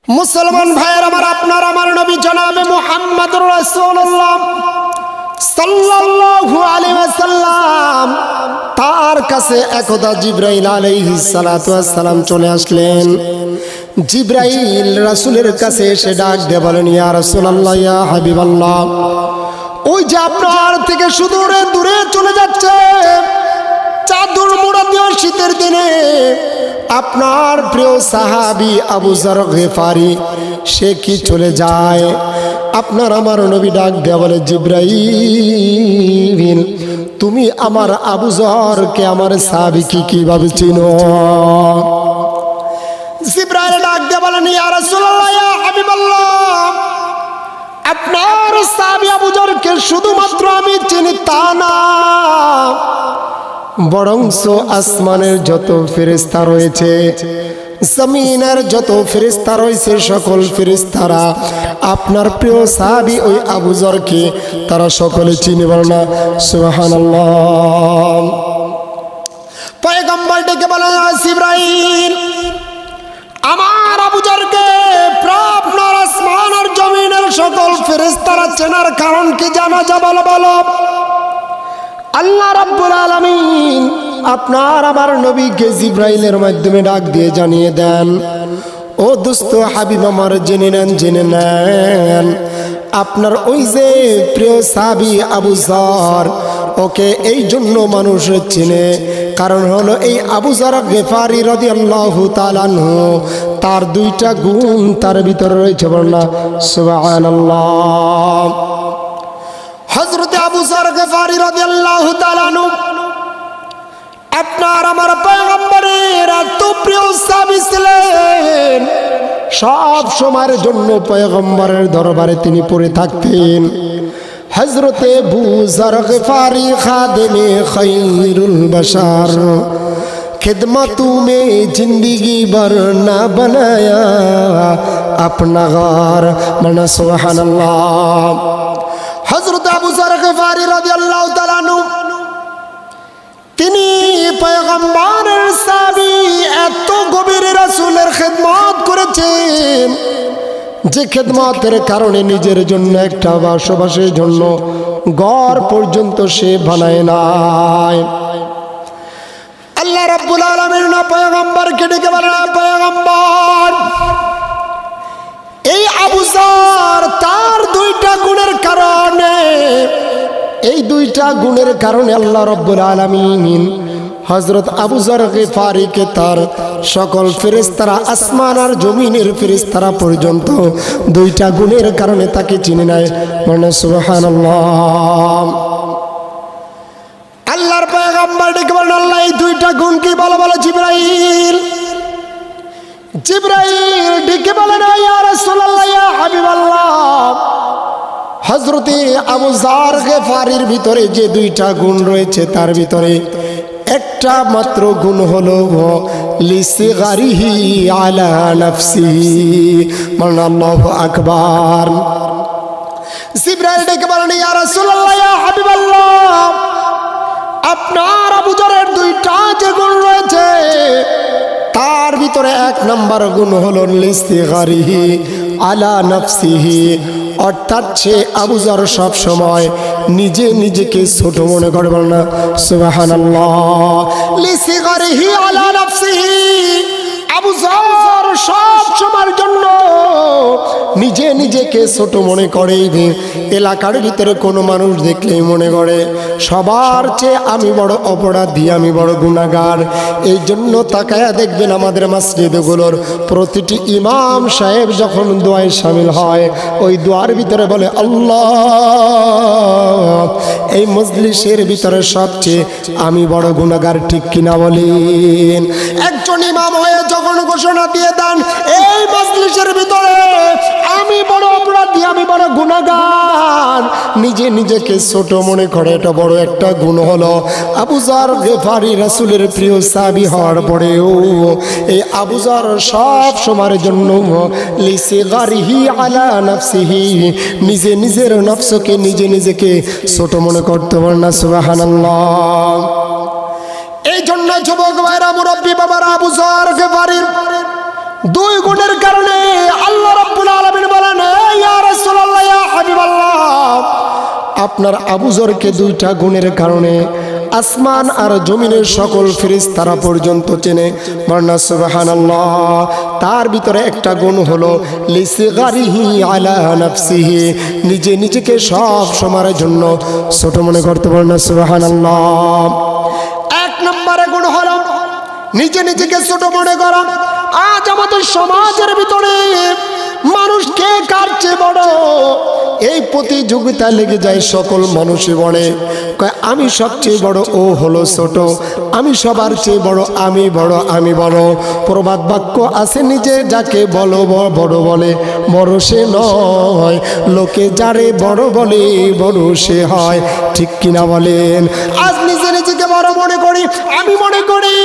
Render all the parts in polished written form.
মুসলমান ভাইয়ের আমার, আপনার আমার নবী জনাবে মুহাম্মদুর রাসূলুল্লাহ সাল্লাল্লাহু আলাইহি ওয়াসাল্লাম তার কাছে একদা জিবরাইল আলাইহিস সালাতু ওয়াস সালাম চলে আসলেন। জিবরাইল রাসূলের কাছে এসে ডাক দিয়ে বলেন, ইয়া রাসূলুল্লাহ, ইয়া হাবিবাল্লাহ, ওই যে আপনার থেকে সুদূরে দূরে চলে যাচ্ছে চাদর মোড়া দিয়ে শীতের দিনে আপনার প্রিয় সাহাবী আবু যর গিফারি, সে কি চলে যায়? আপনার আমার নবী ডাক দেয়া বলে, জিবরাইল, তুমি আমার আবু যরকে আমার সাহাবীকে কিভাবে চিনো? জিবরাইল ডাক দেয়া বলেন, ইয়া রাসূলুল্লাহ, ইয়া হাবিবাল্লাহ, আপনার সাহাবী আবু যরকে শুধুমাত্র আমি চিনি তা না, বরংস আসমানের যত ফেরেশতা রয়েছে, জমিনের যত ফেরেশতা রয়েছে, সকল ফেরেশতারা আপনার প্রিয় সাহাবী ওই আবু যরকে তারা সকলে চিনে। বলেন না সুবহানাল্লাহ। পয়গম্বর ডেকে বলেন, জিবরাইল, আমার আবু যরকে আপনার আসমান আর জমিনের সকল ফেরেশতারা চেনার কারণ কি জানা যা? বলো বলো। আল্লাহ রাব্বুল আলামিন আপনার আমার নবীকে জিবরাইলের মাধ্যমে ডাক দিয়ে জানিয়ে দেন, ও দোস্ত হাবিব আমার, জেনে নেন, জেনে নেন, আপনার ওই যে প্রিয় সাহাবী আবু যর, ওকে এই জন্য মানুষ চেনে, কারণ হলো এই আবু যর গিফারি রাদিয়াল্লাহু তাআলা আনহু, তার দুইটা গুণ তার ভিতরে রয়েছে। বলেন না সুবহানাল্লাহ। হযরত আবু যর গিফারি রাদিয়াল্লাহু তাআলা আনহু আপনার আমার পয়গম্বরের এত প্রিয় সাহাবী ছিলেন, সব সময়ের জন্য পয়গম্বরের দরবারে তিনি পড়ে থাকতেন। হযরত আবু যর গিফারি খাদেমে খায়রুল বাশার, खिदमतों में जिंदगी भर ना बनाया अपना घर, मना सुभान अल्लाह। हजरत আবু যর গিফারি রাদিয়াল্লাহু তাআলা আনহু তিনি পয়গম্বরের সাহাবী, এত গভীরে রাসূলের খিদমত করেছেন যে খিদমতের কারণে নিজের জন্য একটা বসবাসের জন্য ঘর পর্যন্ত সে বানায় নাই। আল্লাহ রাব্বুল আলামিন না পয়গম্বরকে ডেকে বলেন, পয়গম্বর, এই আবু যর তার দুইটা গুণের কারণে, এই দুইটা গুণের কারণে আল্লাহ রাব্বুল আলামিন হযরত আবু যর গিফারিকে তার সকল ফেরেশতারা, আসমান আর জমিনের ফেরেশতারা পর্যন্ত দুইটা গুণের কারণে তাকে চিনে নেয়। মানে সুবহানাল্লাহ। আল্লাহর পয়গম্বর ডেকে বলেন, আল্লাহ এই দুইটা গুণ কি? বলো বলো। জিবরাইল, জিবরাইল ডেকে বলেন, ইয়া রাসূলুল্লাহ, ইয়া হাবিবাল্লাহ, হযরতে আবু যর গিফারির ভিতরে যে দুইটা গুণ রয়েছে তার ভিতরে একটা মাত্র গুণ হলো লিসিগারিহি আলা নাফসিহি। আল্লাহু আকবার। জিবরাইল ডেকে বলেন, ইয়া রাসূলুল্লাহ, ইয়া হাবিবাল্লাহ, আপনার আবু যরের দুইটা যে গুণ রয়েছে তার ভিতরে এক নাম্বার গুণ হলো লিসিগারিহি আলা নাফসিহি, অর্থাৎ সে আবু যর সব সময় নিজে নিজেকে ছোট মনে করে। বলেন না সুবহানাল্লাহ। লিসিগারিহি আলা নাফসিহি, আবু যর সব সময়ের জন্য নিজে নিজেকে ছোট মনে করে। এলাকার ভিতরে কোনো মানুষ দেখলেই মনে করে সবার চেয়ে আমি বড় অপরাধী, আমি বড় গুনাহগার। এই জন্য তাকায়া দেখবেন আমাদের মসজিদগুলোর প্রতিটি ইমাম সাহেব যখন দোয়ায় শামিল হয়, ওই দোয়ার ভিতরে বলে, আল্লাহ, এই মজলিসের ভিতরে সবচেয়ে আমি বড় গুনাহগার, ঠিক কিনা বলেন? একজন ইমাম হয়ে যখন ঘোষণা দিয়ে দেন, এই মজলিসের ভিতরে আমি বড় অপরাধী, আমি বড় গুনাহগার, নিজে নিজেকে ছোট মনে করে, এটা বড় একটা গুণ হলো। আবু যর গিফারি রাসূলের প্রিয় সাহাবী হওয়ার পরেও এই আবু যর সব সময়ের জন্য লিসিগারিহি আলা নাফসিহি, নিজে নিজের নফসকে নিজে নিজেকে ছোট মনে করতে পারে না। সুবহানাল্লাহ। এই জন্য যুবক ভাইরা, মুরব্বী বাবারা, আবু যর গিফারির দুই গুণের কারণে আল্লাহ আপনার আবু যরকে দুইটা গুণের কারণে আসমান আর জমিনের সকল ফেরেশতারা পর্যন্ত চেনে। মারনা সুবহানাল্লাহ। তার ভিতরে একটা গুণ হলো লিসিগারিহি আলা নাফসিহি, নিজে নিজেকে সব সময়ের জন্য ছোট মনে করতে পারেন না। সুবহানাল্লাহ। এক নম্বরে গুণ হলো নিজে নিজেকে ছোট মনে করা। আজ আমাদের সমাজের ভিতরে মানুষ কে কার চেয়ে বড় এই প্রতিযোগিতা লেগে যায়। সকল মানুষই বলে আমি সবচেয়ে বড়, ও হলো ছোট, আমি সবার চেয়ে বড়, আমি বড়, আমি বড়। প্রবাদ বাক্য আছে, নিজে যাকে বলো বড় বলে বড় সে নয়, লোকে যারে বড় বলে বড় সে হয়। ঠিক কিনা বলেন? আজ নিজে নিজেকে বড় মনে করি, আমি মনে করি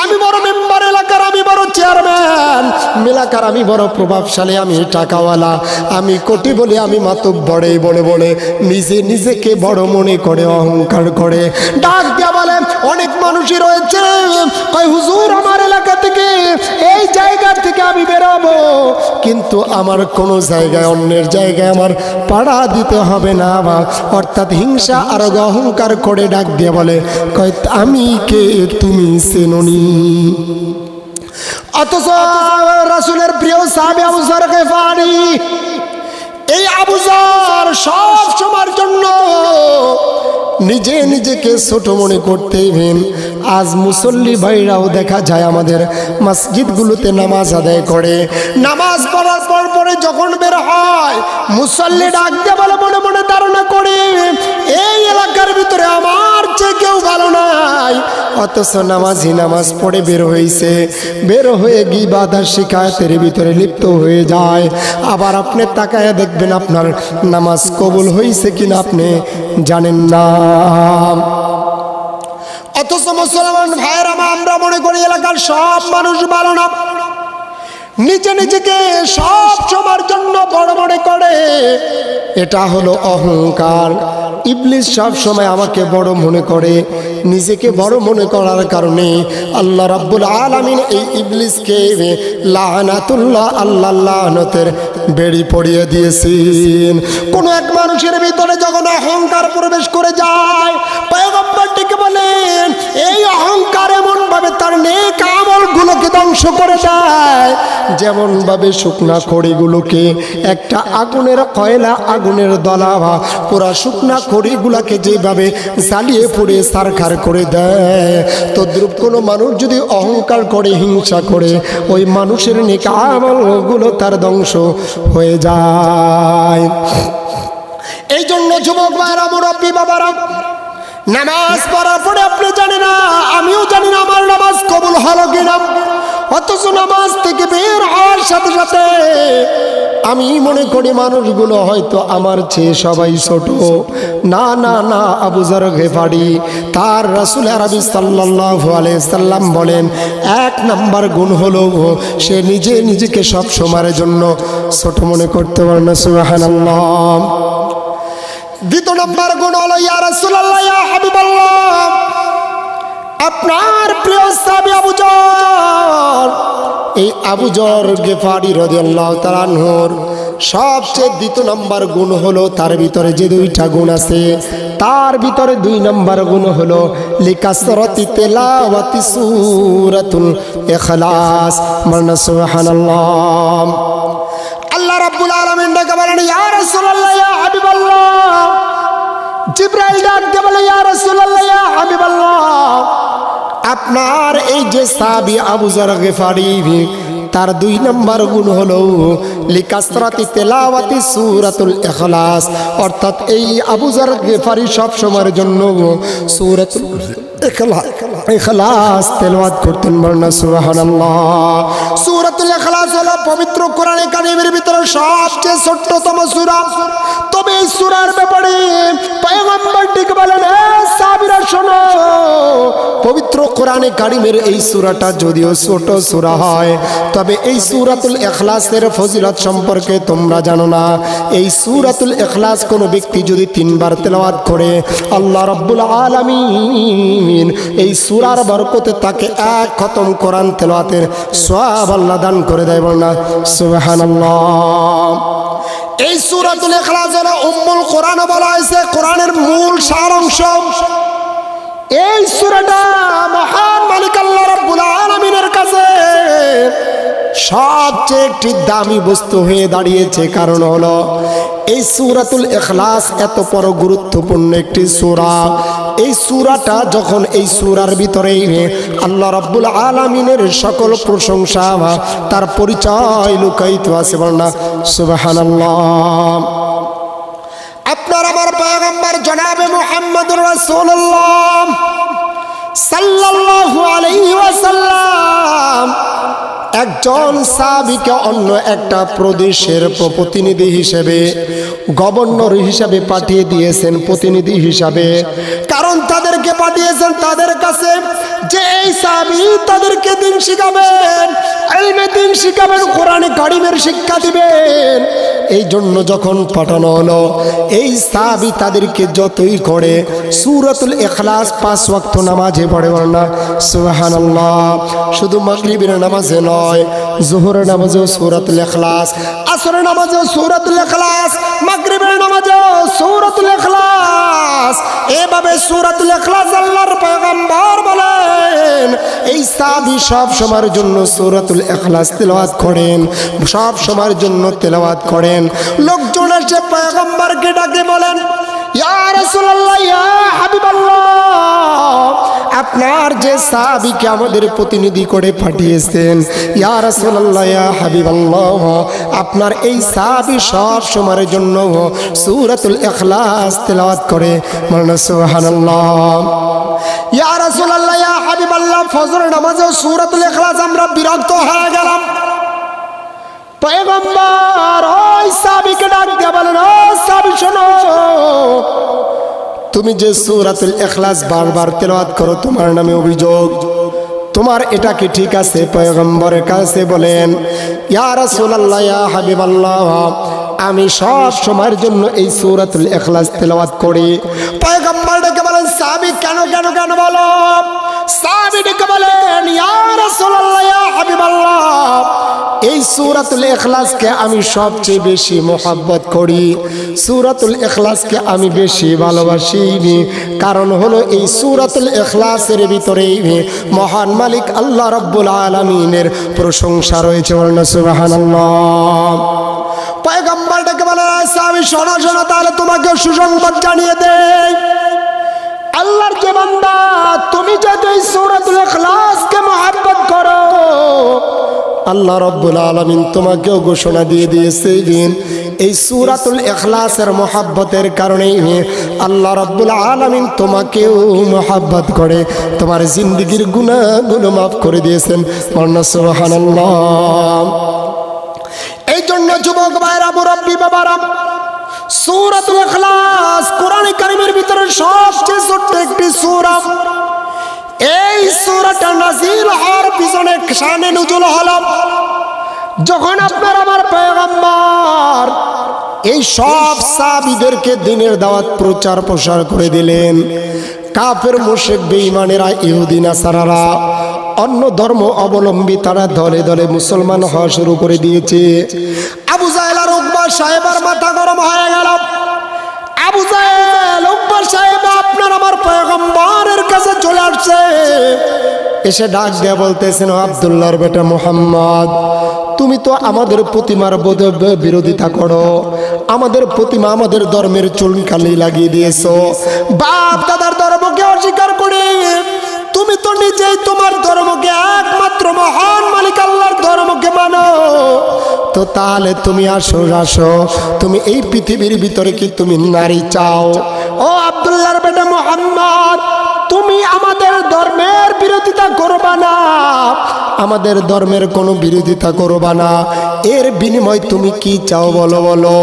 আমি বড় মেম্বার এলাকার, আমি বড় চেয়ারম্যান এলাকার, আমি বড় প্রভাবশালী, আমি টাকাওয়ালা, আমি কোটি বলে, আমি মাতব্বরে বলে বলে নিজে নিজেকে বড় মনে করে অহংকার করে। ডাক দিয়া বলে অনেক মানুষই রয়েছে কয় হুজুর আমার এলাকা থেকে এই জায়গা থেকে আমি বেরোবো, কিন্তু আমার কোনো জায়গায় অন্যের জায়গায় আমার পাড়া দিতে হবে না। অর্থাৎ হিংসা আর অহংকার করে ডাক দিয়ে বলে কয় আমি কে তুমি চেননি। অথচ রাসূলের প্রিয় সাহাবী আবু যর গিফারি, এই আবু যর সব সময়ের জন্য নিজে নিজেকে ছোট মনে করতেন। আজ মুসল্লি ভাইরাও দেখা যায় আমাদের মসজিদগুলোতে নামাজ আদায় করে, নামাজ পড়ার পর পরে যখন বের হয় মুসল্লি ডাক দিয়ে বলে মনে মনে ধারণা করে এই এলাকার ভিতরে আমার চেয়ে কেউ ভালো নাই। অথচ নামাজি নামাজ পড়ে বের হয়েছে, বের হয়ে গীবত আর শিকায়তের ভিতরে লিপ্ত হয়ে যায়। আবার আপনি তাকায় দেখবেন আপনার নামাজ কবুল হয়েছে কিনা আপনি জানেন না। অথচ মুসলমান ভাইয়েরা আমরা মনে করি এলাকার সব মানুষ ভালো না, নিজে নিজেকে সব সময়ের জন্য বড় মনে করে। এটা হলো অহংকার। ইবলিস সব সময় আমাকে বড় মনে করে, নিজেকে বড় মনে করার কারণে আল্লাহ রাব্বুল আলামিন এই ইবলিসকে লানাতুল্লাহ, আল্লাহ লানতের বেড়ি পড়িয়ে দিয়েছেন। কোন এক মানুষের ভিতরে যখন অহংকার প্রবেশ করে যায়, পয়গম্বর ডেকে বলেন এই অহংকার এমন ভাবে তার নেক আমলগুলোকে ধ্বংস করে দেয়, যেমন ভাবে শুকনা খড়িগুলোকে একটা আগুনের কয়লা, আগুনের দলা পুরা শুকনা খড়িগুলাকে যেভাবে জ্বালিয়ে পুড়ে সারখার করে দেয়, তদ্রূপ কোনো মানুষ যদি অহংকার করে, হিংসা করে, ওই মানুষের নেক আমলগুলো তার ধ্বংস হয়ে যায়। এই জন্য যুবক ভাইরা, মুরব্বী বাবারা, নামাজ পড়ার পরে আপনি জানেন না, আমিও জানি না আমার নামাজ কবুল হলো কিনা। অথচ নামাজ থেকে বের হওয়ার সাথে সাথে আমি মনে করি মানুষগুলো হয়তো আমার চেয়ে সবাই ছোট। না না না, আবু যর গিফারি তার রাসূল আরবি সাল্লাল্লাহু আলাইহি সাল্লাম বলেন এক নাম্বার গুণ হলো সে নিজে নিজেকে সব সময়ের জন্য ছোট মনে করতে পারে না। সুবহানাল্লাহ। দ্বিতীয় নম্বর গুণ হলো ইয়া রাসূলুল্লাহ, ইয়া হাবিবাল্লাহ, আপনার প্রিয় সাহাবী আবু যর, এই আবু যর গিফারি রাদিয়াল্লাহু তাআলা আনহুর সবচেয়ে দ্বিতীয় নম্বর গুণ হলো, তার ভিতরে যে দুইটা গুণ আছে তার ভিতরে 2 নম্বর গুণ হলো লিকাসরাতি তিলাওয়াতি সূরাতুল ইখলাস। মারনা সুবহানাল্লাহ। আল্লাহ রাব্বুল আলামিন ডেকে বলেন ইয়া রাসূলুল্লাহ, ইয়া হাবিবাল্লাহ। জিবরাইল ডাক দিয়ে বলে ইয়া রাসূলুল্লাহ, ইয়া হাবিবাল্লাহ, আপনার এই যে সাহাবী আবু যর গিফারি তার 2 নম্বর গুণ হলো লিকাসরাতি তিলাওয়াতি সূরাতুল ইখলাস। অর্থাৎ এই আবু যর গিফারি সব সময়ের জন্য সূরাতুল ইখলাস তেলাওয়াত করতেন। বলনা সুবহানাল্লাহ। সূরাতুল ইখলাস হলো পবিত্র কোরআনে কারীমের ভিতরে সবচেয়ে ছোট্টতম সূরা। তবে এই সূরার ব্যাপারে পয়গম্বর ঠিক বলেন, হে সাহাবীরা শোনো, পবিত্র কোরআনে কারীমের এই সূরাটা যদিও ছোট সূরা হয়, তবে এই সূরাতুল ইখলাসের ফজিলত সম্পর্কে তোমরা জানো না। এই সূরাতুল ইখলাস কোনো ব্যক্তি যদি 3 বার তেলাওয়াত করে, আল্লাহ রাব্বুল আলামিন এই সূরার বরকতে তাকে 1 খতম কোরআন তেলাওয়াতের সওয়াব আল্লাহ দান করে দেয়। বলনা সুবহানাল্লাহ। এই সূরাতুল ইখলাস হলো উম্মুল কোরআন বলা হয়েছে, কোরআনের মূল সারাংশ। এই সূরাটা মহান মালিক আল্লাহ রাব্বুল আলামিনের কাছে সবচেয়ে একটি দামি বস্তু হয়ে দাঁড়িয়েছে। কারণ হলো এই সূরাতুল ইখলাস এত বড় গুরুত্বপূর্ণ একটি সূরা। এই সূরাটা যখন এই সূরার ভিতরে আল্লাহ রাব্বুল আলামিনের সকল প্রশংসা, তার পরিচয় লুকায়িত আছে। বলনা সুবহানাল্লাহ। আপনার আমার পয়গম্বর জনাবে মুহাম্মদুর রাসূলুল্লাহ সাল্লাল্লাহু আলাইহি ওয়াসাল্লাম একজন সাহাবীকে অন্য একটা প্রদেশের প্রতিনিধি হিসেবে, গভর্নর হিসাবে পাঠিয়ে দিয়েছেন, প্রতিনিধি হিসাবে। কারণ তাদেরকে পাঠিয়েছেন তাদের কাছে যে এই সাহাবী তাদেরকে দিন শিখাবেন, ইলমে দিন শিখাবেন, কোরআনে কারিমের শিক্ষা দিবেন। এই জন্য যখন পাঠানো হলো, এই সাহাবী তাদেরকে যতই করে সূরাতুল ইখলাস 5 ওয়াক্ত নামাজে পড়ে। না সুবহানাল্লাহ। শুধু মাগরিবের নামাজে নয়, যোহরের নামাজেও সূরাতুল ইখলাস, আসরের নামাজেও সূরাতুল ইখলাস, মাগরিবের নামাজেও সূরাতুল ইখলাস। এভাবে সূরাতুল ইখলাস আল্লাহর পয়গম্বর বলেন এই সাহাবী সব সময়ের জন্য সূরাতুল ইখলাস তেলাওয়াত করেন, সব সময়ের জন্য তেলাওয়াত করেন। লোকজন এসে পয়গম্বরকে ডাকে বলেন, ইয়া রাসূলুল্লাহ, ইয়া হাবিবাল্লাহ, আপনার যে সাহাবীকে আমাদের প্রতিনিধি করে পাঠিয়েছেন, ইয়া রাসূলুল্লাহ, ইয়া হাবিবাল্লাহ, আপনার এই সাহাবী সব সময়ের জন্য সূরাতুল ইখলাস তেলাওয়াত করে। বলুন সুবহানাল্লাহ। ইয়া রাসূলুল্লাহ, ইয়া হাবিবাল্লাহ, ফজর নামাজে সূরাতুল ইখলাস আমরা বিরক্ত হয়ে গেলাম। পয়গম্বর ওই সাহাবীকে ডাক দিয়ে বলেন, ও সাহাবী শোনো, তুমি যে সূরাতুল ইখলাস বারবার তেলাওয়াত করো, তোমার নামে অভিযোগ, তোমার এটা কি ঠিক আছে? পয়গম্বরের কাছে বলেন, ইয়া রাসূলুল্লাহ, ইয়া হাবিবাল্লাহ, আমি সব সময়ের জন্য এই সূরাতুল ইখলাস তেলাওয়াত করি। পয়গম্বর ডেকে বলেন, সাহাবী কেন কেন কেন বলো? সাহাবী ডেকে বলেন, ইয়া রাসূলুল্লাহ, ইয়া হাবিবাল্লাহ, এই সূরাতুল ইখলাসকে আমি সবচেয়ে বেশি মোহাব্বত করি, সূরাতুল ইখলাসকে আমি বেশি ভালোবাসি। কারণ হলো এই সূরাতুল ইখলাসের ভিতরে মহান মালিক আল্লাহ রাব্বুল আলামিনের প্রশংসা রয়েছে। বলুন সুবহানাল্লাহ। পয়গম্বর ডেকে বলেন, সাহাবী শোনো শোনো, তাহলে তোমাকে সুসংবাদ জানিয়ে দেই, আল্লাহর যে বান্দা, তুমি যদি এই সূরাতুল ইখলাসকে মোহাব্বত করো, আল্লাহ রাব্বুল আলামিন তোমাকেও ঘোষণা দিয়ে দিয়েছেন এই সূরাতুল ইখলাসের মোহাব্বতের কারণে আল্লাহ রাব্বুল আলামিন তোমাকেও মোহাব্বত করে, তোমার জিন্দেগীর গুনাহগুলো মাফ করে দিয়েছেন। বলুন সুবহানাল্লাহ। এই জন্য যুবক ভাইরা, মুরব্বী বাবারা, সূরাতুল ইখলাস কোরআনে কারীমের ভিতরে সবচেয়ে ছোট্ট একটি সূরা। এই সূরাটা নাযিল হওয়ার পিছনে শানে নুজুল হলো যখন আপনার আমার পয়গম্বর এই সব সাহাবীদেরকে দ্বীনের দাওয়াত প্রচার প্রসার করে দিলেন। কাফের মুশরিক বেঈমানেরা, ইহুদি নাসারারা, অন্য ধর্ম অবলম্বী, তারা দলে দলে মুসলমান হওয়া শুরু করে দিয়েছে। আবু জাহেল আর উকবা সাহেবের মাথা গরম হয়ে গেল। আবু জাহেল, উকবা সাহেব আপনার আমার পয়গম্বরের কাছে চলে আসছে, এসে ডাক দিয়ে বলতেছেন, আব্দুল্লাহর বেটা মুহাম্মদ, তুমি তো আমাদের প্রতিমার বিরোধিতা করো, আমাদের প্রতিমা, আমাদের ধর্মের চুনকালি লাগিয়ে দিয়েছো, বাপ দাদার ধর্মকে অস্বীকার করে তুমি তো নিজেই তোমার ধর্মকে, একমাত্র মহান মালিক আল্লাহর ধর্মকে মানো। তো তাহলে তুমি আসো আসো, তুমি এই পৃথিবীর ভিতরে কি তুমি নারী চাও? ও আব্দুল্লাহর বেটা মুহাম্মদ, তুমি আমাদের ধর্মের বিরোধিতা করবা না, আমাদের ধর্মের কোনো বিরোধিতা করবা না, এর বিনিময় তুমি কি চাও বলো বলো।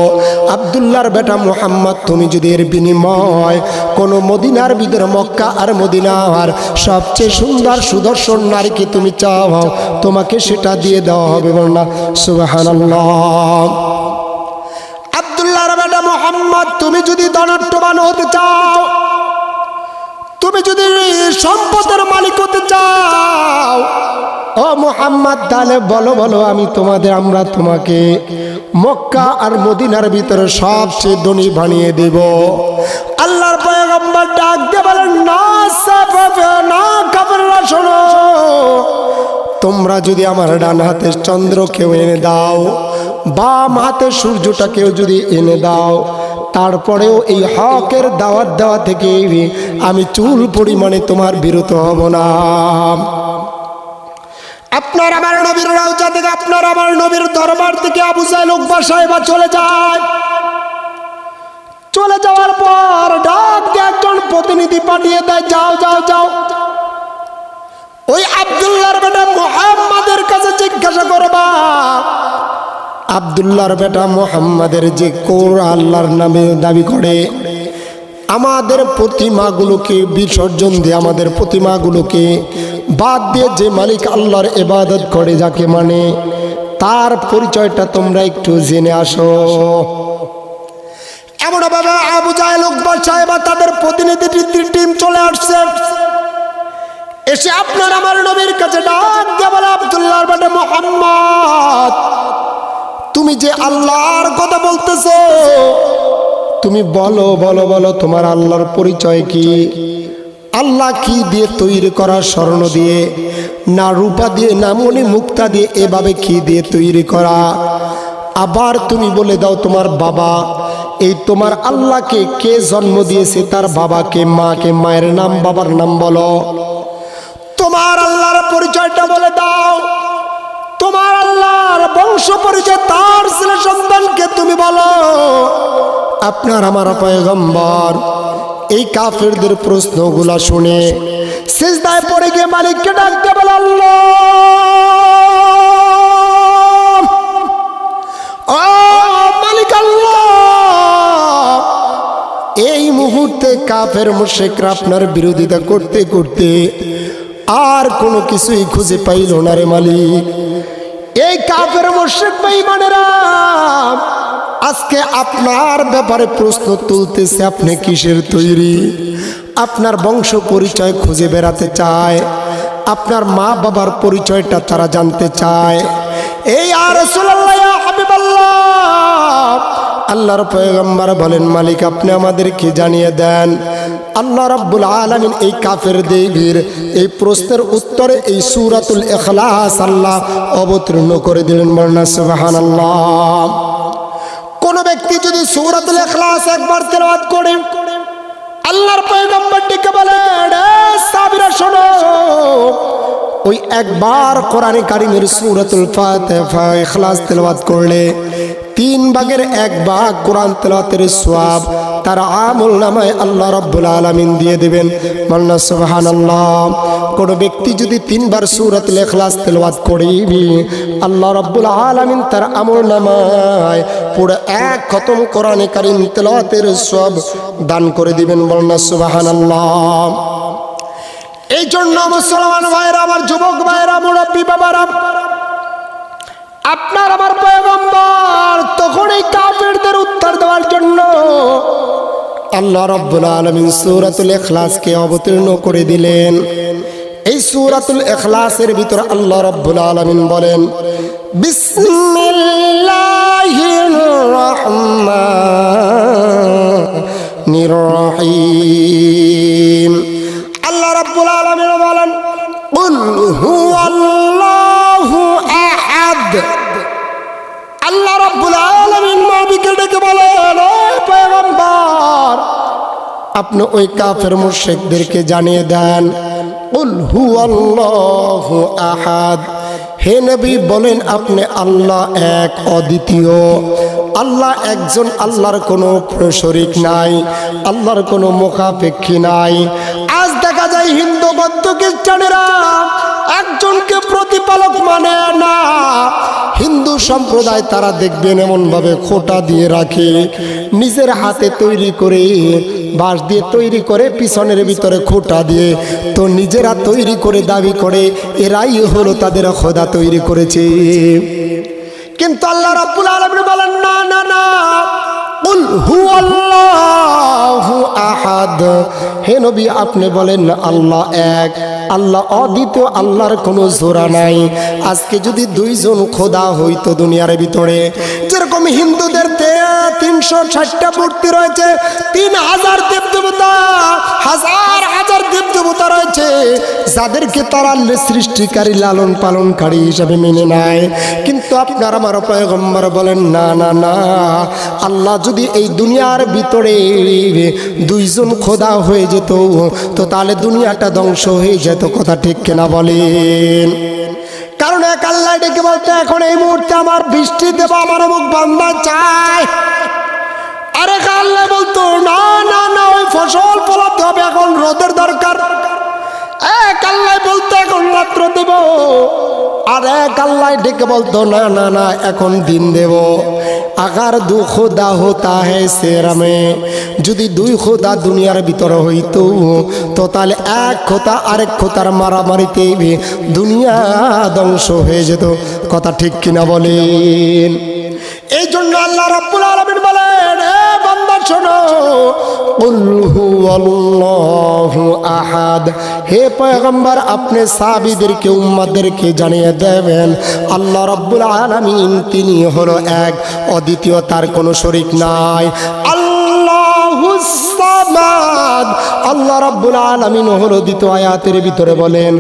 আব্দুল্লাহর বেটা মুহাম্মদ, তুমি যদি এর বিনিময় কোনো মদিনার ভিতরে, মক্কা আর মদিনার সবচেয়ে সুন্দর সুদর্শন নারীকে তুমি চাও, তোমাকে সেটা দিয়ে দেওয়া হবে। বলনা সুবহানাল্লাহ। আব্দুল্লাহর বেটা মুহাম্মদ, তুমি যদি ধনাঢ্যবান হতে চাও, তুমি যদি সম্পদের মালিক হতে চাও ও মুহাম্মদ, তাহলে বলো বলো, আমরা তোমাকে মক্কা আর মদিনার ভিতরে সবচেয়ে ধনী বানিয়ে দেব। আল্লাহর পয়গম্বর ডাক দিয়ে বলেন, না না কাফেররা শোনো, তোমরা যদি আমার ডান হাতে চন্দ্রকেও এনে দাও, বাম হাতে সূর্যটাকেও যদি এনে দাও, তারপরেও এই হকের দাওয়াত দেওয়া থেকে আমি চুল পরিমাণে তোমার বিরত হব না। আপনার আমার নবীর রওজা থেকে, আপনার আমার নবীর দরবার থেকে আবু জাহেল উকবা সাহেবা চলে যায়। চলে যাওয়ার পর ডাক দিয়ে একজন প্রতিনিধি পাঠিয়ে দেয়, যাও যাও যাও, ওই আব্দুল্লাহর বেটা মুহাম্মাদের কাছে জিজ্ঞাসা করবা, আব্দুল্লাহর বেটা মুহাম্মাদের যে কোরআন আল্লাহর নামে দাবি করে, আমাদের প্রতিমাগুলোকে বিসর্জন দিয়ে, আমাদের প্রতিমাগুলোকে বাদ দিয়ে যে মালিক আল্লাহর ইবাদত করে, যাকে মানে, তার পরিচয়টা তোমরা একটু জেনে আসো। এমন ভাবে আবু জাহেল উকবা সাহেবা তাদের প্রতিনিধি টিম চলে আসছে। এসে আপনার আমার নবীর কাছে ডাক দিয়ে বলে, আব্দুল্লাহর বেটা মুহাম্মদ, তুমি যে আল্লাহর কথা বলতেছো, তুমি বলো বলো বলো, তোমার আল্লাহর পরিচয় কি? আল্লাহ কি দিয়ে তৈরি করা? স্বর্ণ দিয়ে না রূপা দিয়ে না মণি মুক্তা দিয়ে? এভাবে কি দিয়ে তৈরি করা? আবার তুমি বলে দাও তোমার বাবা, এই তোমার আল্লাহকে কে জন্ম দিয়েছে? তার বাবাকে, মাকে, মায়ের নাম, বাবার নাম বলো। তোমার আল্লাহর পরিচয়টা বলে দাও, তোমার আল্লাহর বংশ পরিচয়, তার ছেলে সন্তানকে তুমি বলো। আপনার আমার পয়গম্বর এই কাফেরদের প্রশ্নগুলা শুনে সিজদায় পড়ে গিয়ে মালিককে ডাকতে বলে, আল্লাহ, ও মালিক আল্লাহ, এই মুহূর্তে কাফের মুশরিকরা আপনার বিরোধিতা করতে করতে আর কোনো কিছুই খুঁজে পাইল না রে মালিক। এই কাফের মুশরিক বেঈমানেরা আজকে আপনার ব্যাপারে প্রশ্ন তুলতেছে, আপনি কিসের তৈরি? আপনার বংশ পরিচয় খুঁজে বেড়াতে চায়, আপনার মা বাবার পরিচয়টা তারা জানতে চায়। এই ইয়া রাসূলুল্লাহ, ইয়া হাবিবাল্লাহ, আল্লাহর পয়গম্বর বলেন, মালিক আপনি আমাদেরকে জানিয়ে দেন। আল্লাহ রাব্বুল আলামিন এই কাফেরদের এই প্রশ্নের উত্তরে এই সূরাতুল ইখলাস আল্লাহ অবতীর্ণ করে দিলেন। বলনা সুবহানাল্লাহ। কোন ব্যক্তি যদি সূরাতুল ইখলাস একবার তেলাওয়াত করে, আল্লাহর পয়গম্বর ডেকে বলেন, সাহাবীরা শোনো, ওই একবার কোরআনে কারীমের সূরাতুল ফাতিহা ইখলাস তেলাওয়াত করলে 3 ভাগের 1 ভাগ কোরআন তেলাওয়াতের সওয়াব তার আমল নামায় আল্লাহ রাব্বুল আলামিন দিয়ে দিবেন। বলনা সুবহানাল্লাহ। কোন ব্যক্তি যদি 3 বার সূরাতুল ইখলাস তেলাওয়াত করে, আল্লাহ রাব্বুল আলামিন তার আমল নামায় পুরো 1 খতম কোরআনে কারীম তেলাওয়াতের সওয়াব দান করে দিবেন। বলনা সুবহানাল্লাহ। এই জন্য মুসলমান ভাইরা আমার, যুবক ভাইরা, মুরব্বী বাবারা, আপনার আমার পয়গম্বর তখন এই কাফেরদের উত্তর দেওয়ার জন্য আল্লাহ রাব্বুল আলামিন সূরাতুল ইখলাসকে অবতীর্ণ করে দিলেন। এই সূরাতুল ইখলাসের ভিতর আল্লাহ রাব্বুল আলামিন বলেন, বিসমিল্লাহির রহমানির রহিম। আল্লাহ রাব্বুল আলামিন বলেন, কুল হুয়াল্লাহু আহাদ। আল্লাহ রাব্বুল আলামিন নবীকে ডেকে বলেন, ও পয়গম্বর, আপনি ওই কাফের মুশরিকদেরকে জানিয়ে দেন, কুল হুয়াল্লাহু আহাদ। হে নবী বলেন, আপনি আল্লাহ এক, অদ্বিতীয়। আল্লাহ একজন, আল্লাহর কোনো শরীক নাই, আল্লাহর কোনো মুখাপেক্ষী নাই। আজ দেখা যায় হিন্দু, বৌদ্ধ, খ্রিস্টানেরা একজনকে প্রতিপালক মানে না। হিন্দু সম্প্রদায় তারা দেখবেন এমন ভাবে খোঁটা দিয়ে রাখে, নিজের হাতে তৈরি করে, বাঁশ দিয়ে তৈরি করে, পিছনের ভিতরে খোঁটা দিয়ে, তো নিজেরা তৈরি করে দাবি করে এরাই হলো তাদের খোদা তৈরি করেছে। কিন্তু আল্লাহ রাব্বুল আলামিন বলেন, না না না, কুল হুয়াল্লাহু আহাদ। হে নবী আপনি বলেন আল্লাহ এক, আল্লাহ অদ্বিতীয়, আল্লাহর কোনো জোড়া নাই। আজকে যদি দুইজন খোদা হইতো দুনিয়ার ভিতরে, যেরকম হিন্দুদের 360টা মূর্তি রয়েছে, 3000 দেবদেবতা, হাজার হাজার দেবদেবতা রয়েছে, যাদেরকে তারা সৃষ্টিকারী লালন পালনকারী হিসাবে মেনে নেয়। কিন্তু আপনার আমার পয়গম্বর বলেন না না না, আল্লাহ যদি এই দুনিয়ার ভিতরে দুইজন খোদা হয়ে যেত তো তাহলে দুনিয়াটা ধ্বংস হয়ে যেত। কথা ঠিক কিনা বলেন? কারণ এক আল্লাহ ডেকে বলতে এখন এই মুহূর্তে আমার বৃষ্টি দেব, আমার অমুক বান্দা চায়। আরেক আল্লাহ বলতো না না না, ওই ফসল ফলাতে হবে, এখন রোদের দরকার। এক আল্লাহ বলতো এখন রাত্র দেব, আর এক আল্লাহ ডেকে বলতো না না না এখন দিন দেব। আগার দু খোদা হতা হ্যায় সেরামে, যদি দুই খোদা দুনিয়ার ভিতরে হইতো তো তাহলে এক খোদা আরেক খোদার মারামারিতে দুনিয়া ধ্বংস হয়ে যেত। কথা ঠিক কিনা বলেন? এই জন্য আল্লাহ রাব্বুল আলামিন বলেন, এ বান্দা শোনো, কুল হুয়াল্লাহু আহাদ। হে পয়গম্বর আপনি সাহাবীদেরকে উম্মতদেরকে জানিয়ে দেবেন আল্লাহ রাব্বুল আলামিন তিনি হলো এক, অদ্বিতীয়, তার কোনো শরীক নাই। আল্লাহুস সামাদ, আল্লাহ রাব্বুল আলামিন হলো দ্বিতীয় আয়াতের ভিতরে বলেন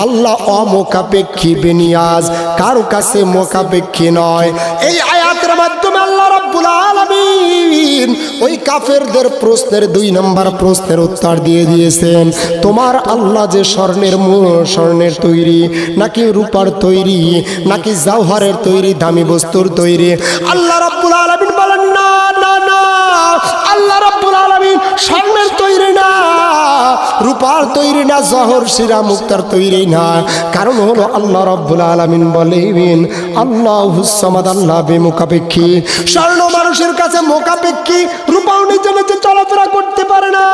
আল্লাহ অমুখাপেক্ষী, বেনিয়াজ, কারো কাছে মুখাপেক্ষী নয়। এই আয়াতের মাধ্যমে আল্লাহ রাব্বুল আলামিন ওই কাফেরদের প্রশ্নের 2 নম্বর প্রশ্নের উত্তর দিয়ে দিয়েছেন। তোমার আল্লাহ যে স্বর্ণের তৈরি, নাকি রূপার তৈরি, নাকি জাওহারের তৈরি, দামি বস্তুর তৈরি? আল্লাহ রাব্বুল আলামিন বলেন না না না, আল্লাহ রাব্বুল আলামিন স্বর্ণের তৈরি না, রূপার তৈরি না, জহর শিরা মুক্তার তৈরি না। কারণ হলো আল্লাহ রাব্বুল আলামিন বলেন আল্লাহুস সামাদ, আল্লাহ বেমুখাপেক্ষী। স্বর্ণ মানুষের কাছে মুখাপেক্ষী, রূপাও নিজে নিজে চলাফেরা করতে পারে না।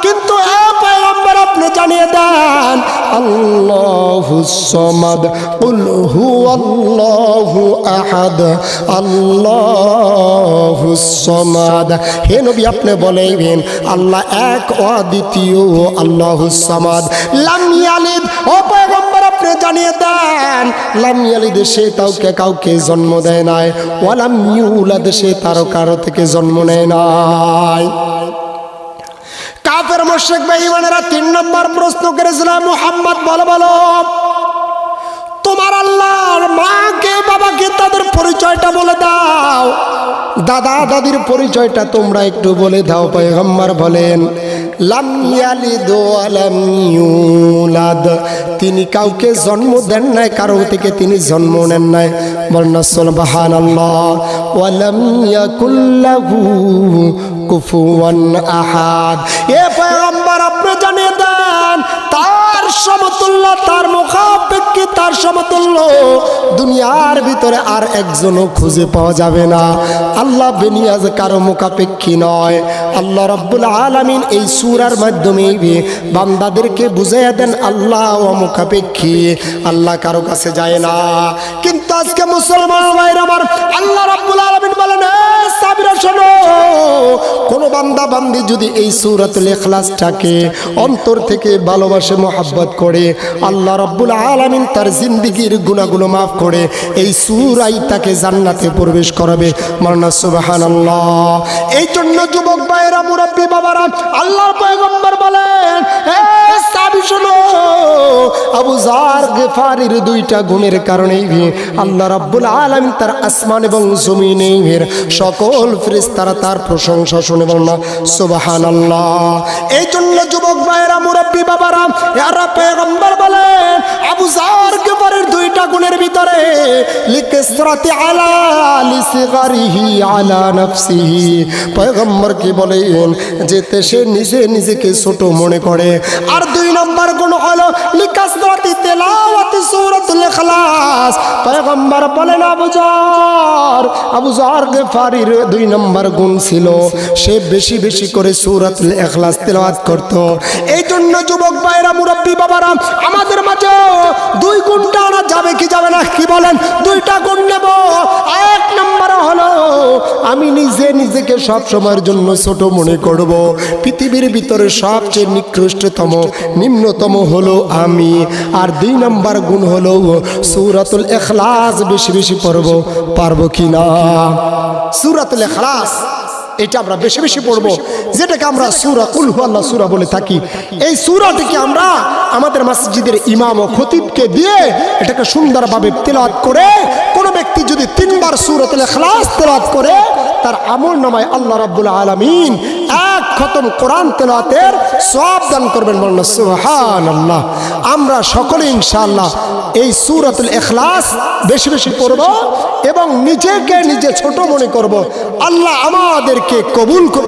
কিন্তু এ পয়গম্বর আপনি জানিয়ে দেন আল্লাহুস সামাদ, কুল হুয়াল্লাহু আহাদ, আল্লাহুস সামাদ। হে নবী আপনি বলেন আল্লাহ এক, অদ্বিতীয়, আল্লাহুস সামাদ। লাম ইয়ালিদ, ও পয়গম্বর আপনি জানিয়ে দেন লাম ইয়ালিদ, সে কাউকে জন্ম দেয় নাই, ওয়ালাম ইউলাদ, সে কারো থেকে জন্ম নেয় নাই। কাফের মুশরিক বেঈমানেরা 3 নম্বর প্রশ্ন করেছিল, মুহাম্মদ বলো তোমার আল্লাহর মাকে বাবাকে তাদের পরিচয়টা বলে দাও, দাদা দাদির পরিচয়টা তোমরা একটু বলে দাও। পয়গম্বর বলেন লাম ইয়ালিদ ওয়া লাম ইউলাদ, তিনি কাউকে জন্ম দেন নাই, কারো থেকে তিনি জন্ম নেন নাই। বলনা সুবহানাল্লাহ। ওয়া লাম ইয়াকুল লাহু কুফুয়ান আহাদ। এ পয়গম্বর আপনি জানিয়ে দেন তার সমতুল্য, তার মুখাপেক্ষী, তার সমতুল্য দুনিয়ার ভিতরে আর একজনও খুঁজে পাওয়া যাবে না। আল্লাহ বেনিয়াজ, কারো মুখাপেক্ষী নয়। আল্লাহ রাব্বুল আলামিন এই সূরার মাধ্যমে বান্দাদেরকে বুঝিয়ে দেন আল্লাহ মুখাপেক্ষী, আল্লাহ কারো কাছে যায় না। কিন্তু আজকে মুসলমান ভাইরা আমার, আল্লাহ রাব্বুল আলামিন বলেন সাবিরা শোনো, কোন বান্দা বান্দি যদি এই সূরাতুল ইখলাসটাকে অন্তর থেকে ভালোবাসে, মোহাব্বত করে, আল্লাহ রাব্বুল আলামিন তার জিন্দেগীর গুনাহগুলো মাফ করে এই সূরাই তাকে জান্নাতে প্রবেশ করাবে। মারনা সুবহানাল্লাহ। এই জন্য যুবক ভাইরা, মুরব্বী বাবারা, আল্লাহর পয়গম্বর বলেন হে সাহাবী শোনো, আবু যার গিফারির 2টা গুণের কারণে আল্লাহ রাব্বুল আলামিন তার আসমান এবং জমিনের সকল ফেরেশতারা তার প্রশংসা শুনে বলেন না সুবহানাল্লাহ। এই জন্য যুবক ভাইরা, মুরব্বী বাবারা, ইয়ারা পয়গম্বর বলেন আবু যার গিফারির 2টা গুণের ভিতরে লিকাসরাতি আলা লিসগারিহি আলা নাফসিহি, পয়গম্বর কি বলেন যেতে সে নিজেকে ছোট মনে করে। আর 2 নম্বর গুণ হলো লিকাসরাতি তিলাওয়াতি সূরাতুল ইখলাস। পয়গম্বর বলেন আবু যার গিফারির 2 নম্বর গুণ ছিল সে বেশি বেশি করে সূরাতুল ইখলাস তেলাওয়াত করত। এই জন্য যুবক ভাইরা, মুরব্বী বাবারা, আমাদের মাঝে 2 গুণটা আনা যাবে কি যাবে না? কি বলেন? 2টা গুণ নেব। 1 নম্বর হলো আমি নিজে নিজেকে সব সময়ের জন্য ছোট মনে করব। পৃথিবীর ভিতরে সবচেয়ে নিকৃষ্টতম নিম্নতম হলো আমি। আর 2 নম্বর গুণ হলো সূরাতুল ইখলাস বেশি বেশি পড়ব। পারবো কি না? সূরাতুল ইখলাস এটা আমরা বেশি বেশি পড়বো, যেটাকে আমরা সূরা কুল হুয়াল্লাহ সূরা বলে থাকি। এই সূরাটিকে আমরা আমাদের মসজিদের ইমাম ও খতিবকে দিয়ে এটাকে সুন্দরভাবে তেলাওয়াত করে, কোনো ব্যক্তি যদি 3 বার সূরাতুল ইখলাস তেলাওয়াত করে, তার আমলনামায় আল্লাহ রাব্বুল আলামিন 1 খতম কোরআন তেলাওয়াতের সওয়াব দান করবেন। বলেন সুবহানাল্লাহ। আমরা সকলে ইনশাআল্লাহ এই সূরাতুল ইখলাস বেশি বেশি পড়ব এবং নিজেকে নিজে ছোট মনে করব। আল্লাহ আমাদেরকে কবুল করুন।